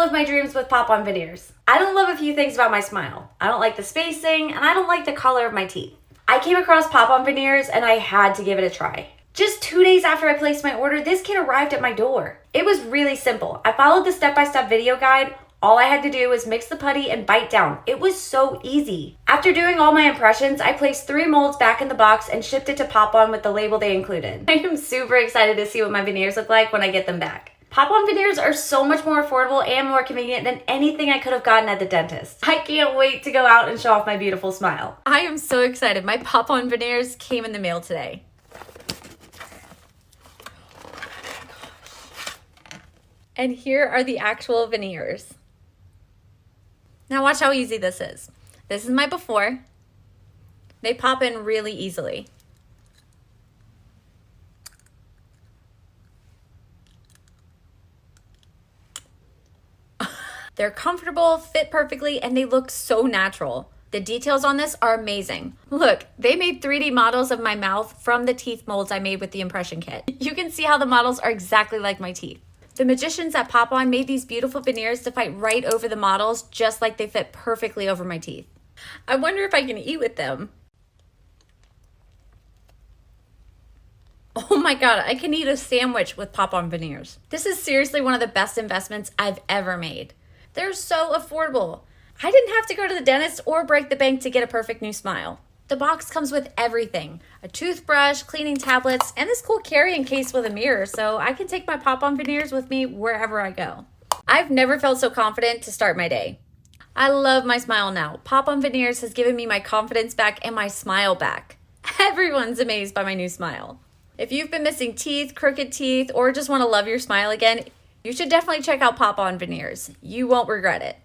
live my dreams with pop-on veneers. I don't love a few things about my smile. I don't like the spacing, and I don't like the color of my teeth. I came across pop-on veneers and I had to give it a try. Just 2 days after I placed my order, this kit arrived at my door. It was really simple. I followed the step-by-step video guide. All I had to do was mix the putty and bite down. It was so easy. After doing all my impressions, I placed 3 molds back in the box and shipped it to Pop-On with the label they included. I am super excited to see what my veneers look like when I get them back. Pop-on veneers are so much more affordable and more convenient than anything I could have gotten at the dentist. I can't wait to go out and show off my beautiful smile. I am so excited. My pop-on veneers came in the mail today. And here are the actual veneers. Now watch how easy this is. This is my before. They pop in really easily. They're comfortable, fit perfectly, and they look so natural. The details on this are amazing. Look, they made 3D models of my mouth from the teeth molds I made with the impression kit. You can see how the models are exactly like my teeth. The magicians at Pop-On made these beautiful veneers to fight right over the models, just like they fit perfectly over my teeth. I wonder if I can eat with them. Oh my God, I can eat a sandwich with Pop-On veneers. This is seriously one of the best investments I've ever made. They're so affordable. I didn't have to go to the dentist or break the bank to get a perfect new smile. The box comes with everything: a toothbrush, cleaning tablets, and this cool carrying case with a mirror, so I can take my pop-on veneers with me wherever I go. I've never felt so confident to start my day. I love my smile now. Pop-on veneers has given me my confidence back and my smile back. Everyone's amazed by my new smile. If you've been missing teeth, crooked teeth, or just want to love your smile again, you should definitely check out Pop-On veneers. You won't regret it.